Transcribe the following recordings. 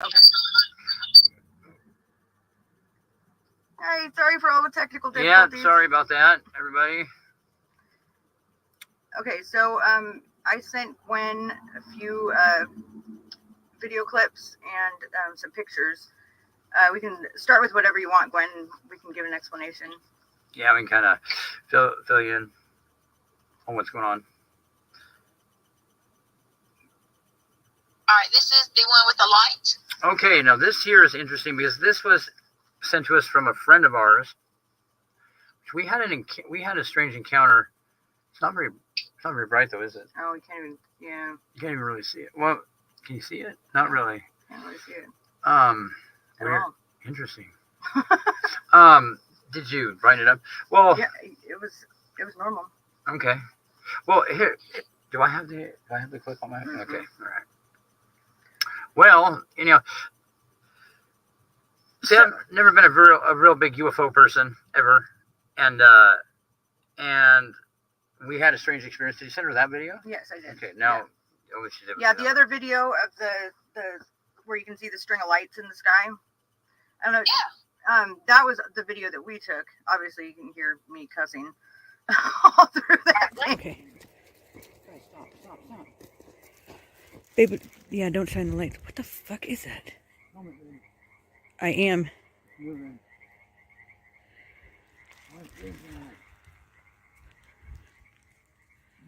Okay. Hey, sorry for all the technical difficulties. Yeah, sorry about that, everybody. Okay, so I sent Gwen a few video clips and some pictures. We can start with whatever you want, Gwen. We can give an explanation. Yeah, we can kind of fill you in on what's going on. All right, this is the one with the light. Okay, now this here is interesting because this was sent to us from a friend of ours. We had a strange encounter. It's not very bright though, is it? Oh, we can't even. Yeah. You can't even really see it. Well, can you see it? Not really. Can't really see it. Weird. All. Interesting. Did you brighten it up? Well, yeah, it was normal. Okay. Well, here, do I have the clip on my? Mm-hmm. Okay, all right. Well, see, I've never been a real big UFO person ever, and we had a strange experience. Did you send her that video? Yes, I did. Okay, now. Yeah, the other video of the where you can see the string of lights in the sky. I don't know. Yeah. That was the video that we took. Obviously, you can hear me cussing all through that thing. Okay. Stop. Babe, yeah, don't shine the lights. What the fuck is that? I am. Moving. What is that?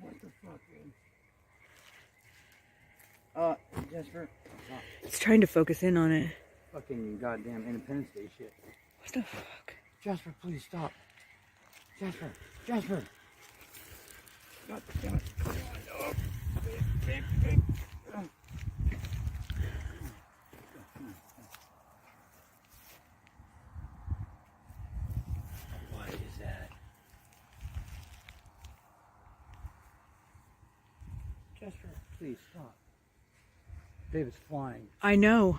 What the fuck, dude? Jasper. Stop. It's trying to focus in on it. Fucking goddamn Independence Day shit. What the fuck? Jasper, please stop. Jasper. God damn it. Oh, babe. What is that? Jasper, please stop. Babe, it's flying. I know.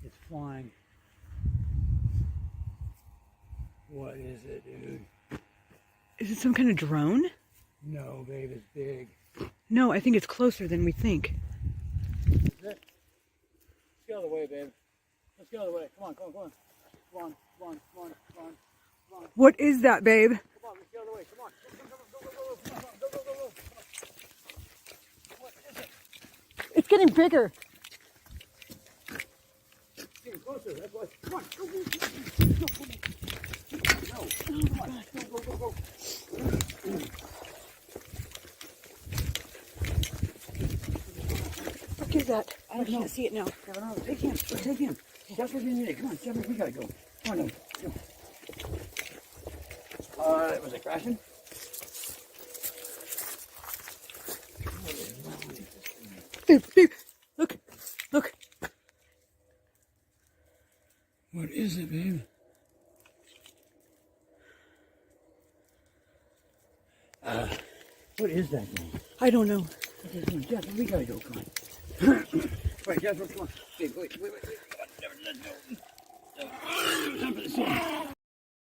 It's flying. What is it, dude? Is it some kind of drone? No, babe, it's big. No, I think it's closer than we think. Is it? Let's get out of the way, babe. Let's get out of the way. Come on. Come on. What is that, babe? Come on, let's get out of the way. Come on. Go. What is it? It's getting bigger. It's getting closer. That's why. Come on. Go. No. Come on. Go. What is that? I can't see it now. Take him. Jasper's in there. Come on, Jasper, we gotta go. Come on, go. Was it crashing? Babe, look. What is it, babe? What is that thing? I don't know. Jasper, we gotta go. Come on. Wait, Jasper, come on. Wait. Come on, let's go.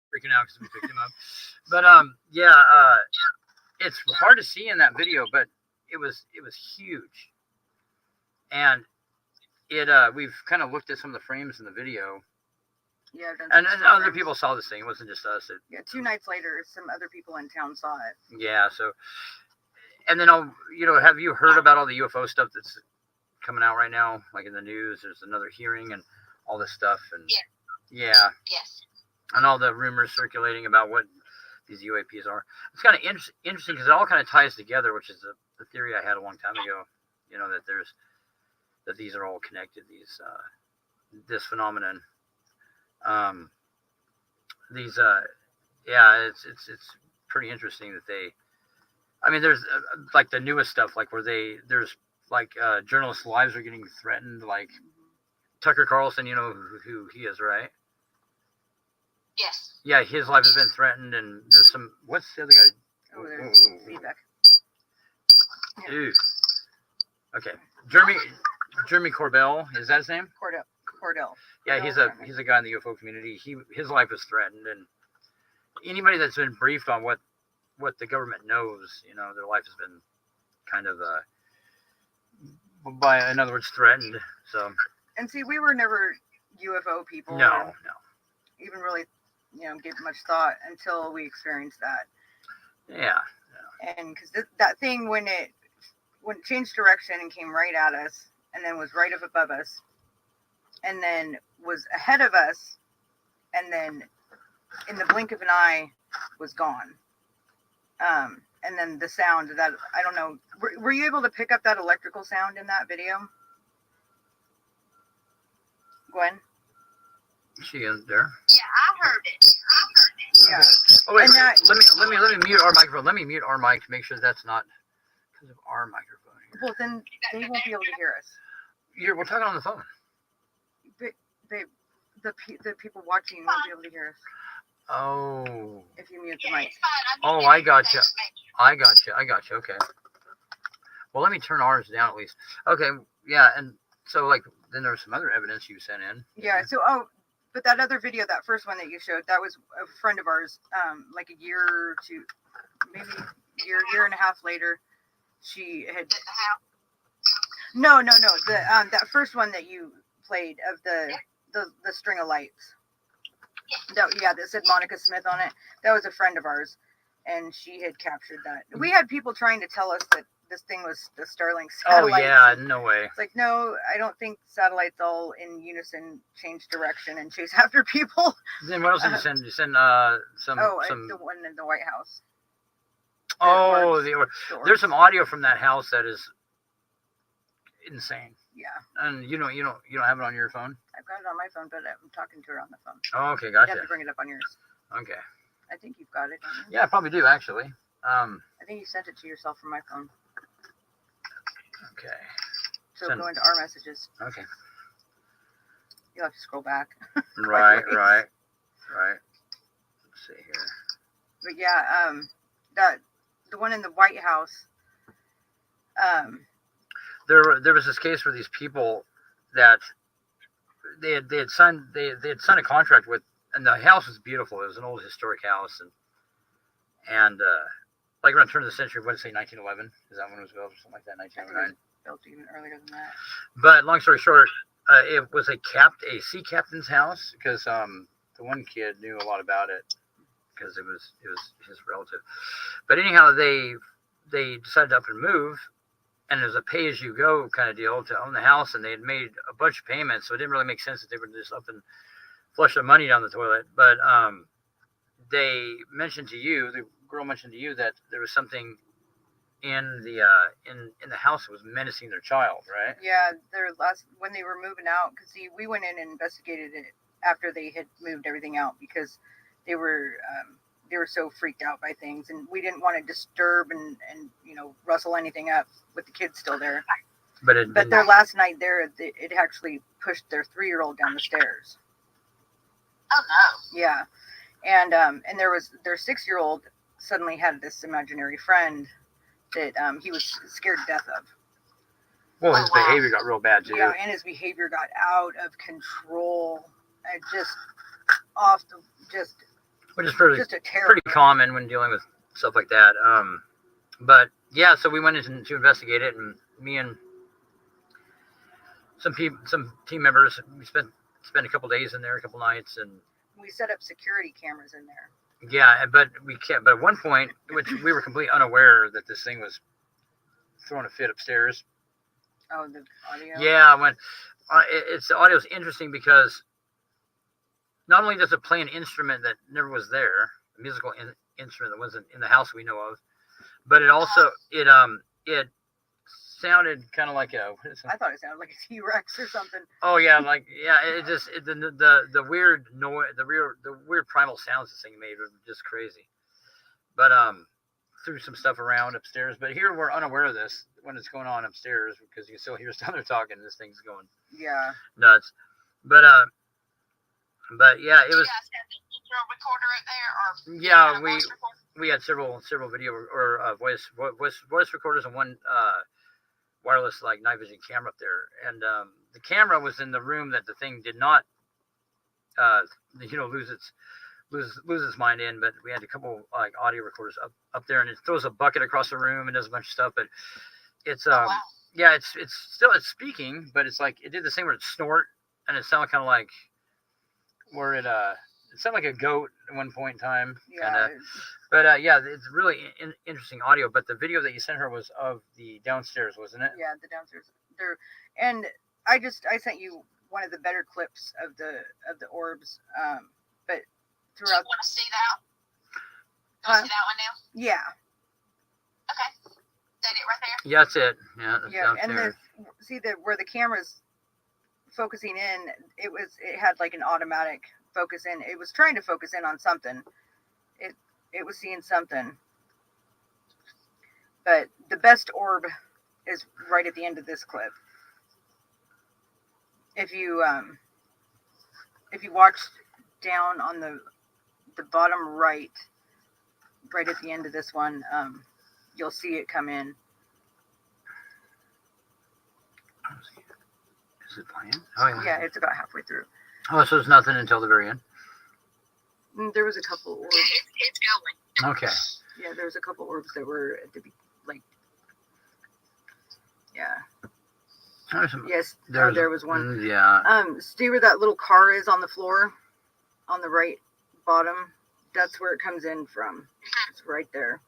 Freaking out because we picked him up. But it's hard to see in that video, but it was huge. And we've kind of looked at some of the frames in the video. Yeah, and other people saw this thing. It wasn't just us. Yeah, 2 nights later, some other people in town saw it. Yeah, so, and then have you heard about all the UFO stuff that's coming out right now, like in the news? There's another hearing and all this stuff, and yeah, Yes. and all the rumors circulating about what these UAPs are. It's kind of interesting because it all kind of ties together, which is the theory I had a long time ago. That these are all connected. This phenomenon. It's pretty interesting that there's like the newest stuff, like where there's journalists' lives are getting threatened, like Tucker Carlson, you know who he is, right? Yes. Yeah, his life has been threatened, and there's what's the other guy? Oh, there's feedback. Ooh. Okay. Jeremy Corbell, is that his name? Cordell. Yeah, he's a guy in the UFO community. His life is threatened, and anybody that's been briefed on what the government knows, their life has been kind of in other words, threatened. So And see, we were never UFO people. No, or no. even really, gave much thought until we experienced that. Yeah. And because that thing, when it changed direction and came right at us, and then was right up above us, and then was ahead of us, and then in the blink of an eye was gone. And then the sound that, I don't know, were you able to pick up that electrical sound in that video, Gwen? She in there? Yeah, I heard it. Yeah. Oh wait, And that- let me mute our microphone. Let me mute our mic to make sure that's not because of our microphone here. Well, then they won't be able to hear us. We're talking on the phone. The people watching won't be able to hear us Oh, if you mute the Yeah, mic. it's fine. Oh, I gotcha. I got you. Okay. Well, let me turn ours down at least. Okay. Yeah, and so like then there was some other evidence you sent in. Yeah. So but that other video, that first one that you showed, that was a friend of ours. Like a year or two, maybe year and a half later, she had. No. The that first one that you played of the string of lights. That said Monica Smith on it. That was a friend of ours, and she had captured that. We had people trying to tell us that this thing was the Starlink Oh satellite. yeah, no way. It's like, no, I don't think satellites all in unison change direction and chase after people. Then what else did you send? You send some. The one in the White House. Oh, Store. there's some audio from that house that is insane. Yeah, And you don't have it on your phone? I've got it on my phone, but I'm talking to her on the phone. Oh, okay, You gotcha. have to bring it up on yours. Okay. I think you've got it. Don't you? Yeah, I probably do actually. I think you sent it to yourself from my phone. Okay. So Send- go into our messages. Okay. You'll have to scroll back. Right. Let's see here. But yeah, the one in the White House. There was this case where these people that they had signed a contract with, and the house was beautiful. It was an old historic house, and like around the turn of the century, what did it say, 1911? Is that when it was built or something like that, 1909? Built even earlier than that. But long story short, it was a sea captain's house because the one kid knew a lot about it because it was his relative. But anyhow, they decided to up and move, and it was a pay-as-you-go kind of deal to own the house, and they had made a bunch of payments, so it didn't really make sense that they would just up and flush their money down the toilet. But they mentioned to you, the girl mentioned to you, that there was something in the house that was menacing their child, right? Yeah, when they were moving out, because we went in and investigated it after they had moved everything out because they were so freaked out by things, and we didn't want to disturb and rustle anything up with the kids still there. But their last night there, it actually pushed their 3-year-old down the stairs. Oh no. Yeah, and their 6-year-old suddenly had this imaginary friend that he was scared to death of. Well, his behavior got real bad too. Yeah, and his behavior got out of control. And Which is pretty just a terrible. pretty common when dealing with stuff like that. But yeah, so we went in to investigate it, and me and some team members, we spent a couple days in there, a couple nights, and We set up security cameras in there. yeah, but we can't. But at one point, which we were completely unaware that this thing was throwing a fit upstairs. Oh, the audio. Yeah, when the audio is interesting because not only does it play an instrument that never was there, a musical instrument that wasn't in the house we know of, but it also it sounded kind of like I thought it sounded like a T-Rex or something. oh yeah, the weird noise, the weird primal sounds this thing made were just crazy. But threw some stuff around upstairs, but here we're unaware of this when it's going on upstairs because you can still hear us down there talking. This thing's going Yeah. nuts. But yeah, it was. You guys had the video recorder up there, or Yeah, voice recorder? we had several video or voice recorders and one wireless like night vision camera up there, and the camera was in the room that the thing did not lose its mind in, but we had a couple like audio recorders up there, and it throws a bucket across the room and does a bunch of stuff, but it's Oh, wow. Yeah, it's still it's speaking, but it's like it did the same where it snort, and it sounded kind of like where it sounded like a goat at one point in time. Yeah. But yeah, it's really interesting audio. But the video that you sent her was of the downstairs, wasn't it? Yeah, the downstairs. There, and I sent you one of the better clips of the orbs. But Do you throughout, want to see that? You want to see that one now? yeah, Okay. That it right there? Yeah, that's it. Yeah, that's yeah, and downstairs. see where the camera's focusing in, it had like an automatic focus in. It was trying to focus in on something. It was seeing something. But the best orb is right at the end of this clip. If you watch down on the bottom right at the end of this one, you'll see it come in. Is it playing? Oh yeah. Yeah, it's about halfway through. Oh, so it's nothing until the very end. There was a couple orbs. Yeah, it's going. Okay. Yeah, there was a couple orbs that were at the like. Yeah. Yes, there was one. Yeah. See where that little car is on the floor, on the right bottom. That's where it comes in from. It's right there.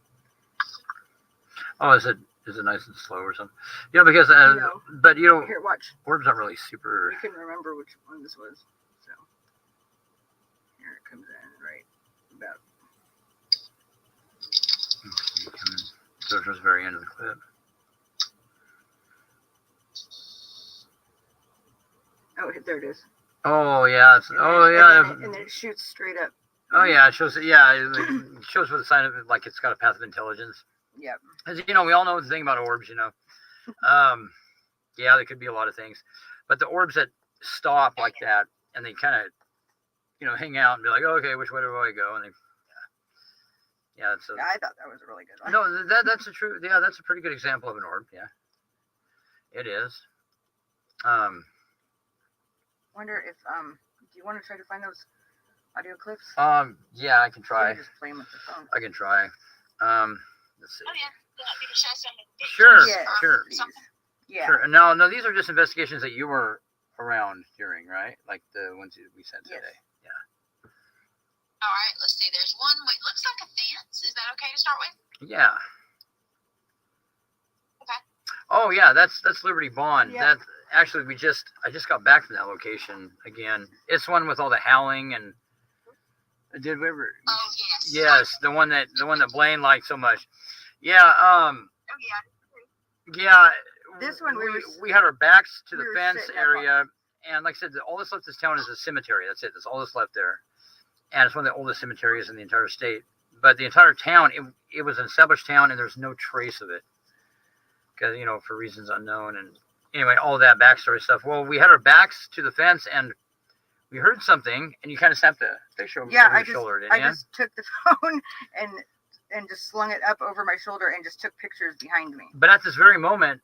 Oh, is it nice and slow or something? You know, because No. but you know, Here, watch. orbs aren't really super. You can remember which one this was. So here it comes in right about. So it was the very end of the clip. Oh, there it is. Oh yeah. And then it shoots straight up. Oh yeah, it shows. Yeah, it shows with the sign of it, like it's got a path of intelligence. Yep. As you know, we all know the thing about orbs. You know, yeah, there could be a lot of things, but the orbs that stop like that and they kind of, hang out and be like, oh, okay, which way do I go? And they, yeah, it's Yeah, I thought that was a really good one. no, that's a true. Yeah, that's a pretty good example of an orb. Yeah, it is. Wonder if do you want to try to find those audio clips? Yeah, I can You try. can just play them with the phone. I can try. Let's see. Oh, yeah. You want me to show some pictures? Sure, Yes, sure. please. Something? Yeah. Sure. No, these are just investigations that you were around during, right? Like the ones that we sent Yes. today. Yeah. All right, let's see. There's one with looks like a fence. Is that okay to start with? Yeah. Okay. Oh yeah, that's Liberty Bond. Yeah. That actually I just got back from that location again. It's one with all the howling and did we ever? Oh yes. Yes, the one that Blaine liked so much. Yeah. Oh yeah. Yeah. This one we had our backs to we the were fence sitting up area, and like I said, all that's left this town is a cemetery. That's it. That's all that's left there, and it's one of the oldest cemeteries in the entire state. But the entire town, it was an established town, and there's no trace of it, because for reasons unknown. And anyway, all that backstory stuff. Well, we had our backs to the fence, and we heard something, and you kind of snapped a picture over your shoulder, didn't I you? just took the phone and just slung it up over my shoulder and just took pictures behind me. But at this very moment,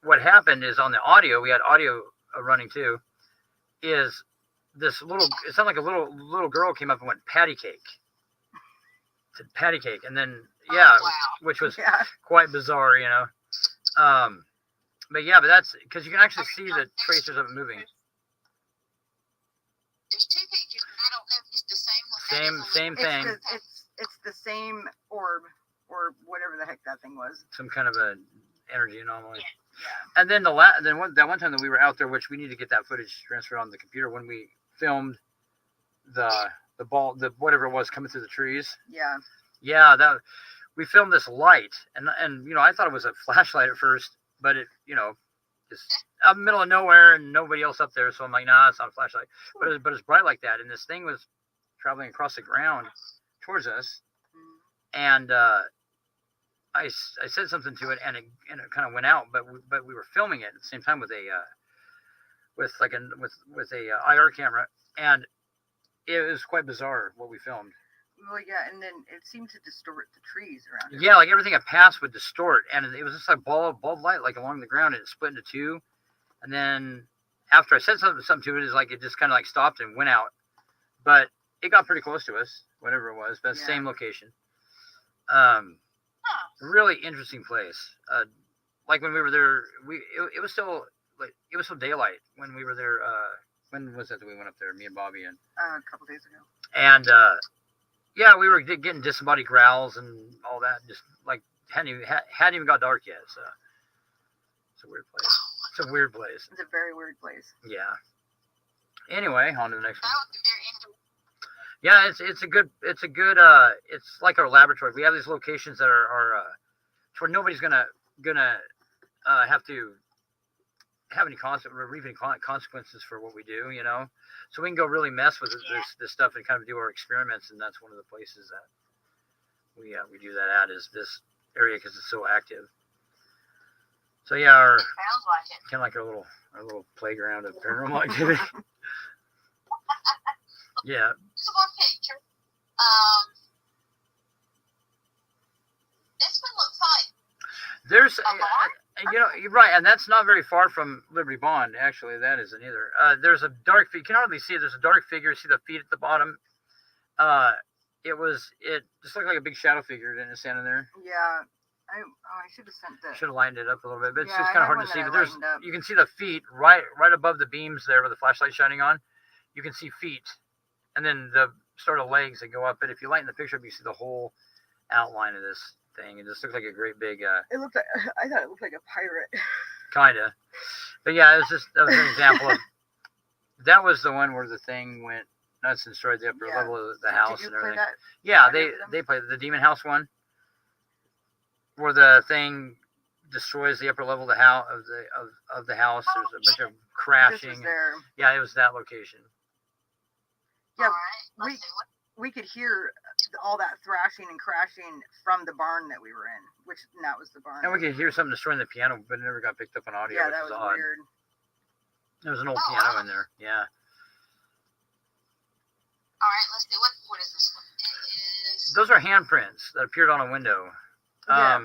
what happened is on the audio, we had audio running too, is this little, it sounded like a little girl came up and went patty cake. Said patty cake. And then, yeah, Oh, wow. which was Yeah. quite bizarre, But yeah, but that's because you can actually see the tracers of it moving. There's two pictures, and I don't know if it's the same one. Same thing. It's the same orb or whatever the heck that thing was. Some kind of a energy anomaly. Yeah. And then that one time that we were out there, which we need to get that footage transferred on the computer when we filmed the ball, whatever it was coming through the trees. Yeah. Yeah, that we filmed this light, and I thought it was a flashlight at first, but it is out in the middle of nowhere and nobody else up there, so I'm like, nah, it's not a flashlight, but it's bright like that, and this thing was traveling across the ground towards us, and I said something to it, and it kind of went out, but we were filming it at the same time with a IR camera, and it was quite bizarre what we filmed. Well, yeah, and then it seemed to distort the trees around it. Yeah, like everything I passed would distort, and it was just like ball of light, like along the ground, and it split into two, and then after I said something to it, it's like it just kind of like stopped and went out, but it got pretty close to us, whatever it was, but Yeah. same location. Really interesting place. like when we were there, it was still like it was still daylight when we were there. When was that we went up there? Me and Bobby and A couple days ago. and yeah, we were getting disembodied growls and all that. Just like hadn't even got dark yet. So it's a weird place. It's a weird place. It's a very weird place. Yeah. Anyway, on to the next one. That would be very interesting. Yeah, it's a good it's like our laboratory. We have these locations that are where nobody's gonna have to have any consequences for what we do, you know. So we can go really mess with this stuff and kind of do our experiments, and that's one of the places that we do that at is this area because it's so active. So yeah, our Sounds like it. kind of like our little playground of paranormal activity. Yeah. Here's one picture. This one looks like There's, a barn. you know, you're right, and that's not very far from Liberty Bond. Actually, that isn't either. There's a dark figure. You can hardly see it. There's a dark figure. See the feet at the bottom. It just looked like a big shadow figure, didn't it, standing there? Yeah. I should have sent the. Should have lined it up a little bit, but it's Yeah, just I kind of had hard to one see. that But I there's, lightened up. you can see the feet right above the beams there with the flashlight shining on. You can see feet, and then the sort of legs that go up. But if you lighten the picture up, you see the whole outline of this thing. It just looks like a great big. It looked like I thought it looked like a pirate. Kinda, but yeah, that was an example of. That was the one where the thing went nuts and destroyed the upper Yeah. level of the house Did you and play everything. that? Yeah, Any of them? they played the Demon House one, where the thing destroys the upper level of the house of the house. There's a bunch of This crashing. was there. Yeah, it was that location. Yeah, All right. Let's we- see. What, we could hear all that thrashing and crashing from the barn that we were in, and that was the barn. And we could hear something destroying the piano, but it never got picked up on audio. Yeah, which that was was odd. weird. There was an old Oh, piano wow. in there. Yeah. all right. Let's see. What is this one? It is. Those are handprints that appeared on a window. Yeah.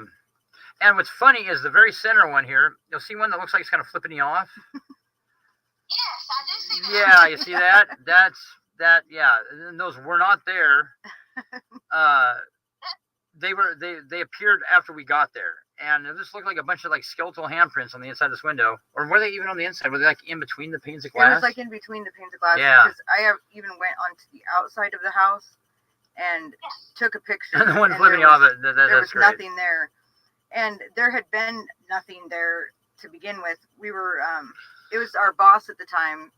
And what's funny is the very center one here. You'll see one that looks like it's kind of flipping you off. Yes, I do see that. Yeah, you see that? That. Yeah, and those were not there. They appeared after we got there, and it just looked like a bunch of like skeletal handprints on the inside of this window. Or were they even on the inside? Were they like in between the panes of It glass? was like in between the panes of glass. Yeah. Because I even went onto the outside of the house and took a picture. And the one and flipping you there off. was- There there was that's great. nothing there, and there had been nothing there to begin with. We were it was our boss at the time.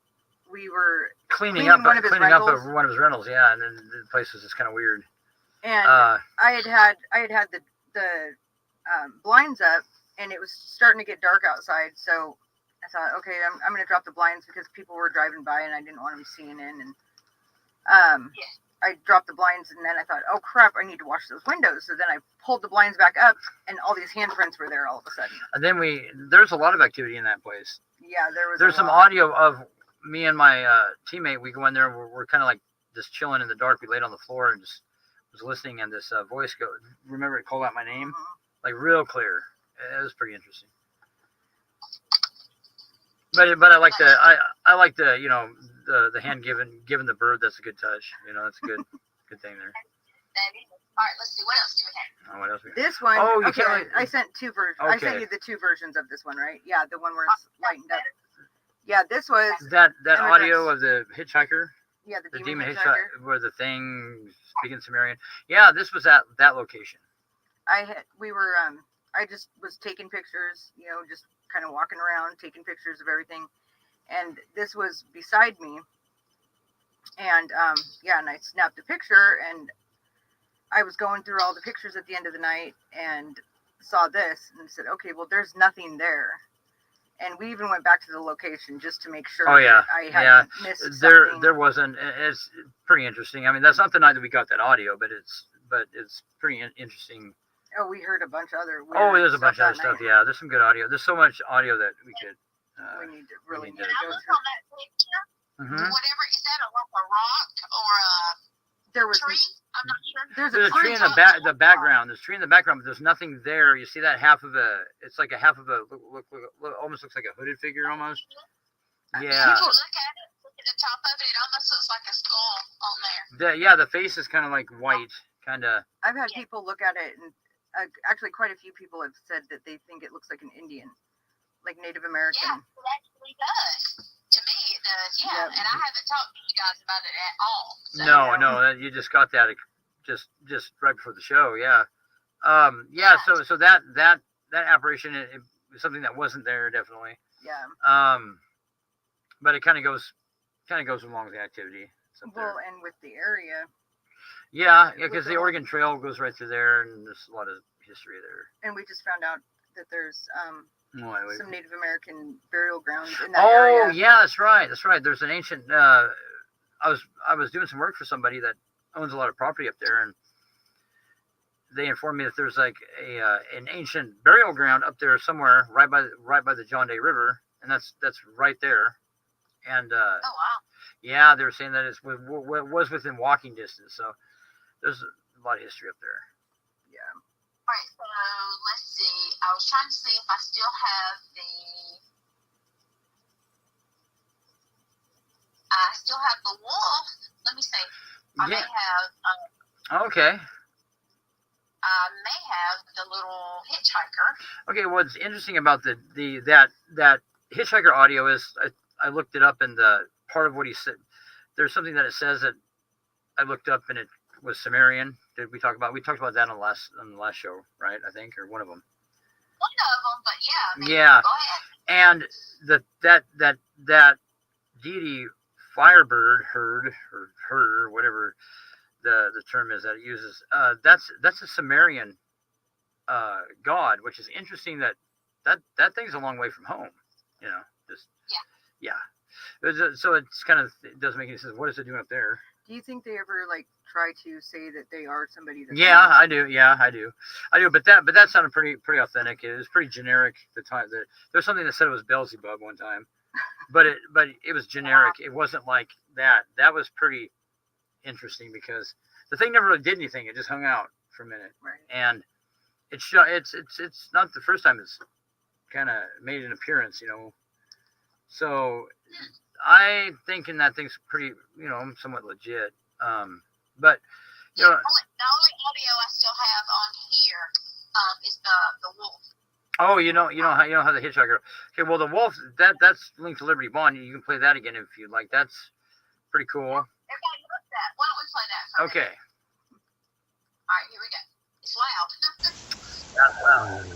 We were Cleaning cleaning up one of his one of rentals. his rentals. Yeah, and then the place was just kind of weird. and Uh, I had had the blinds up, and it was starting to get dark outside. So I thought, okay, I'm going to drop the blinds because people were driving by, and I didn't want them seeing in. And I dropped the blinds, and then I thought, oh crap, I need to wash those windows. So then I pulled the blinds back up, and all these handprints were there all of a sudden. and then there's a lot of activity in that place. Yeah, there's There's some audio of me and my teammate. We go in there. We're kind of like just chilling in the dark. We laid on the floor and just was listening, and this voice go. Remember, it called out my name, like real clear. It was pretty interesting. But I like the you know the hand given the bird. That's a good touch. You know, that's a good thing there. That is. All right. Let's see. What else do we have? Oh, what else we got? This one, Oh, you okay, can't I sent two versions. I sent Okay. you the two versions of this one, right? Yeah, the one where it's lightened up. Yeah, this was That Immigrants. audio of the hitchhiker, the the demon demon hitchhiker. hitchhiker, where the thing speaking Sumerian. Yeah, this was at that location. I just was taking pictures, just kind of walking around, taking pictures of everything. And this was beside me. And and I snapped a picture, and I was going through all the pictures at the end of the night and saw this and said, okay, well, there's nothing there. And we even went back to the location just to make sure Oh, yeah. that I hadn't missed something. There wasn't. It's pretty interesting. I mean, that's not the night that we got that audio, but it's pretty interesting. Oh, we heard a bunch of other weird Oh, there's a bunch of that other stuff. night. Yeah, there's some good audio. There's so much audio that we could. We need to really need need to to I go look through. on that picture. Mhm. Whatever is that? Like a rock or There a was tree? I'm not sure. There's a tree in the background. There's a tree in the background, but there's nothing there. You see that half of a? It's like a half of a. Almost looks like a hooded figure, almost. If Yeah. you look at the top of it, it almost looks like a skull on there. The face is kind of like white, kind of. I've had Yeah. people look at it and actually quite a few people have said that they think it looks like an Indian, like Native American. Yeah, it actually does. To me, it does. Yeah, Yep. and I haven't talked to you guys about it at all. So. No, you just got that just right before the show. Yeah. Yeah. So that apparition it was something that wasn't there definitely. Yeah. But it kind of goes along with the activity. Well, and with the area. Yeah, because the Oregon Trail goes right through there, and there's a lot of history there. And we just found out that there's Oh, anyway. some Native American burial grounds in that area. Oh, yeah, that's right. There's an ancient. I was doing some work for somebody that owns a lot of property up there, and they informed me that there's like an ancient burial ground up there somewhere, right by the John Day River, and that's right there. And Oh wow. yeah, they were saying that it was within walking distance, so there's a lot of history up there. Yeah. All right, so let's see. I was trying to see if I still have the wolf. Let me see. I may Yeah. have. Okay. I may have the little hitchhiker. Okay. What's interesting about that hitchhiker audio is I looked it up, and the part of what he said, there's something that it says that I looked up, and it was Sumerian. Did we talk about? We talked about that on the last show, right? I think, or one of them. One of them, but yeah. I mean, Yeah. Go ahead. And that deity Firebird herd or whatever the term is that it uses, that's a Sumerian god, which is interesting. That thing's a long way from home, just yeah. So it's kind of, it doesn't make any sense. What is it doing up there? Do you think they ever like try to say that they are somebody that? Yeah, I do. Yeah, I do. But that sounded pretty authentic. It was pretty generic. The time that there's something that said it was Beelzebub one time, but it was generic. It wasn't like that. That was pretty interesting because the thing never really did anything. It just hung out for a minute, Right. and it's not the first time it's kind of made an appearance, So I'm thinking that thing's pretty, somewhat legit. But The only audio I still have on here is the wolf. oh, you know how the hitchhiker. Okay, well the wolf that's linked to Liberty Bond. You can play that again if you like. That's pretty cool. Everybody loves that. Why don't we play that for a minute? Okay. All right, here we go. It's loud. That's loud.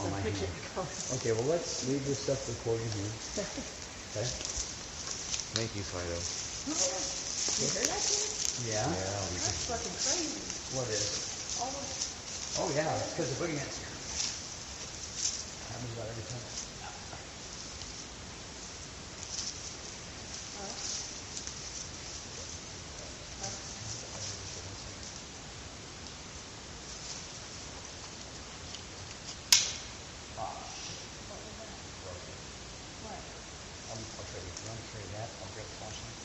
On my hand. Okay, well let's leave this stuff recording here. Okay. Thank you, Fido. Yeah. Yeah. That's fucking crazy. What is? Oh yeah, it's because the boogeyman's here. Happens about every time. I'll trade it. You want to trade that? I'll grab the flashlight.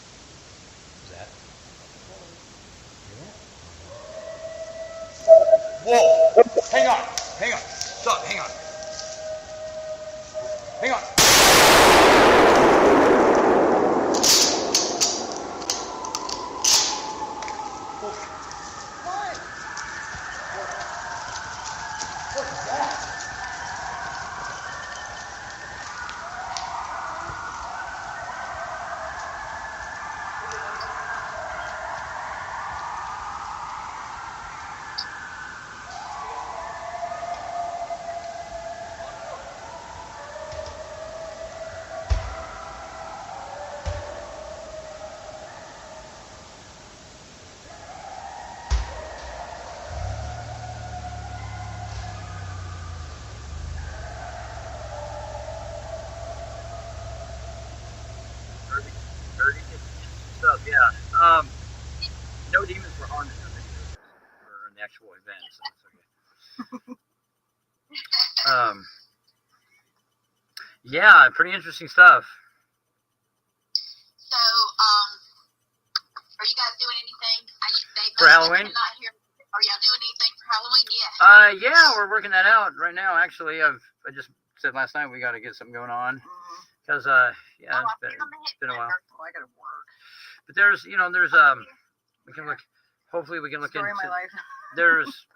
Is that? Hear that? Whoa! Hang on! Stop! Hang on! What is that? Dirty stuff, yeah. No demons were harmed in the video or in the actual event, so it's okay. Yeah, pretty interesting stuff. So, are you guys doing anything? For Halloween? Not here. Are y'all doing anything for Halloween? Yeah. Yeah, we're working that out right now. Actually, I just said last night we got to get something going on Mm-hmm. because yeah, it's been a while. Oh, I gotta work. But there's we can look. Hopefully, we can look Story into. of my life. There's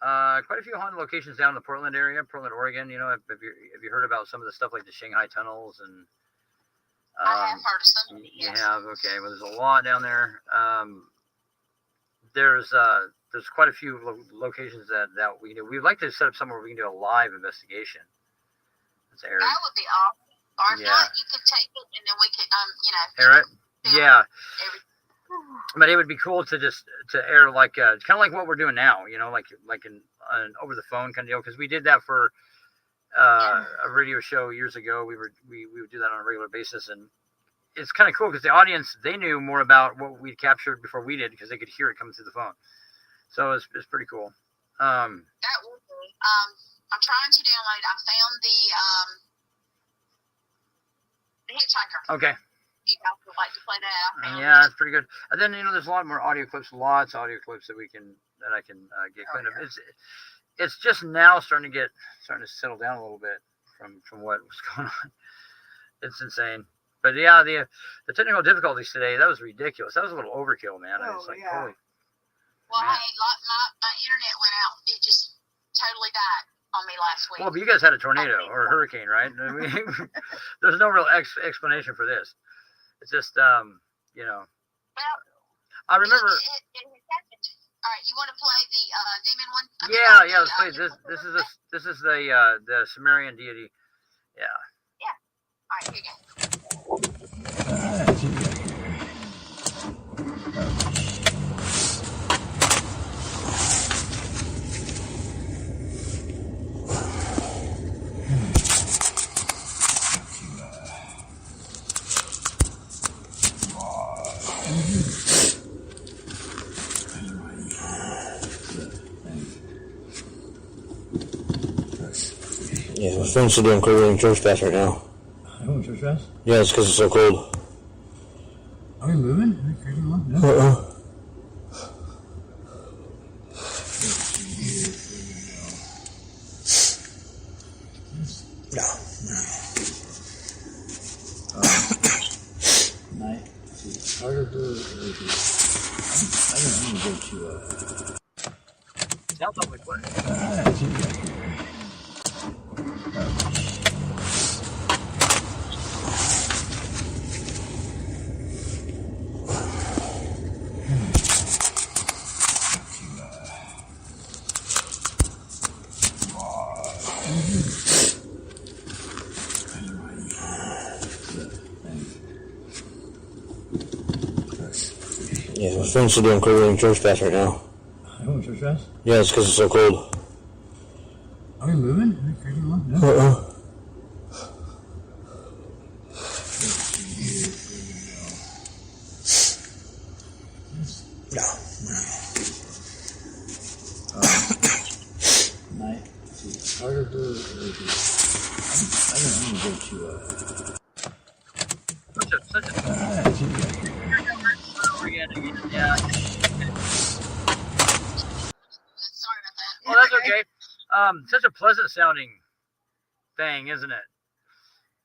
quite a few haunted locations down in the Portland area, Portland, Oregon. You know, have you heard about some of the stuff like the Shanghai tunnels and? I have heard of some. You Yes. have, okay. Well, there's a lot down there. There's quite a few locations that we do. We'd like to set up somewhere we can do a live investigation. That's Eric. That would be awesome. Or if Yeah. not, you could take it and then we could, Eric? film Yeah. every- But it would be cool to just to air like kind of like what we're doing now, you know, like an over the phone kind of deal, because we did that for a radio show years ago. We would do that on a regular basis, and it's kind of cool because the audience, they knew more about what we captured before we did because they could hear it coming through the phone. So it's pretty cool. That would be. I'm trying to download. I found the Hitchhiker. Okay. You guys would like to play that? I found Yeah, it. it's pretty good. And then, you know, there's a lot more audio clips, lots of audio clips that I can get cleaned up. yeah. It's just now starting to settle down a little bit from what was going on. It's insane. But yeah, the technical difficulties today, that was ridiculous. That was a little overkill, man. I was Oh, like, yeah. holy. Well, Man. hey, my internet went out. It just totally died on me last week. Well, but you guys had a tornado or a hurricane, right? I mean, there's no real explanation for this. It's just, you know. Well, I remember. It happened. All right, you want to play the demon one? Yeah. Let's play this. This is the Sumerian deity. Yeah. All right, here you go. Yeah, my phone's still doing cold. We're in church fast right now. You want church fast? Yeah, it's because it's so cold. Are we moving? Are we crazy along? No. Night. Harder to I don't know, go to Sounds like what? Yeah, my phone's still doing cold. We're in church fast right now. You want church fast? Yeah, it's because it's so cold. Are we moving? Are we crazy along? No. Night. Harder to I don't know, go to Such a yeah. Sorry about that. Well, that's okay. Such a pleasant sounding thing, isn't it?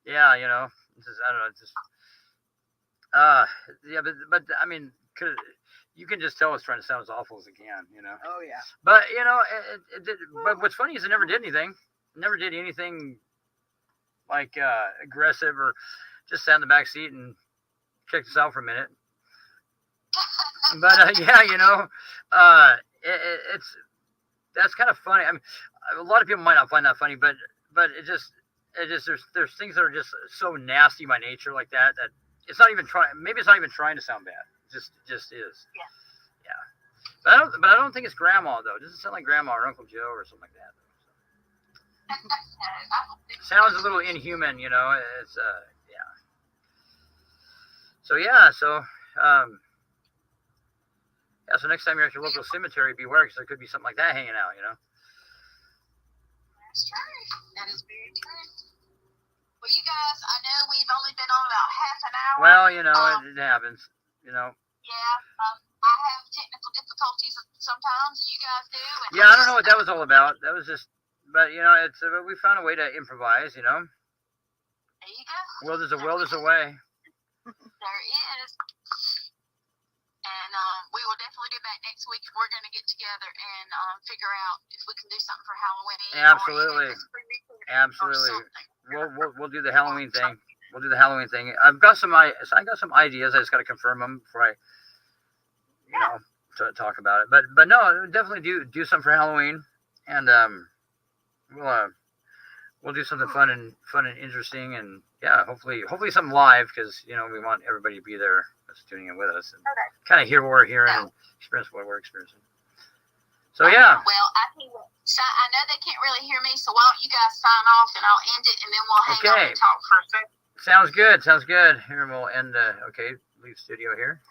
Yeah, you know, it's just, I don't know, it's just, yeah, but I mean, you can just tell it's trying to sound as awful as it can, you know. Oh yeah. But you know, but what's funny is it never did anything. It never did anything like aggressive or just sat in the back seat and checked us out for a minute. But yeah, you know, it's that's kind of funny. I mean, a lot of people might not find that funny, but it just there's things that are just so nasty by nature like that it's not even trying. Maybe it's not even trying to sound bad. It just is. Yeah. But I don't think it's grandma though. It doesn't sound like grandma or Uncle Joe or something like that. Sounds a little inhuman, you know. It's yeah. So yeah, so so next time you're at your local cemetery, beware because there could be something like that hanging out, you know. That's true. That is very true. Well, you guys, I know we've only been on about half an hour. Well, you know, it happens, you know. Yeah, I have technical difficulties sometimes. You guys do. And Yeah, I don't know what that was all about. That was just, but you know, it's we found a way to improvise, you know. There you go. Well, there's a will, there's a way. There is. And we will definitely do back next week if we're going to get together and figure out if we can do something for Halloween. Absolutely. Or even if it's pre-recorded or Absolutely. something. We'll do the Halloween thing. We'll do the Halloween thing. I got some ideas. I just got to confirm them before I, to talk about it. But no, definitely do something for Halloween, and we'll do something fun and interesting, and yeah, hopefully something live, because we want everybody to be there that's tuning in with us and kind of hear what we're hearing and experience what we're experiencing. So yeah. Well, I think I know they can't really hear me, so why don't you guys sign off and I'll end it, and then we'll hang on and talk for a second. Sounds good. Here we'll end. Okay, leave studio here.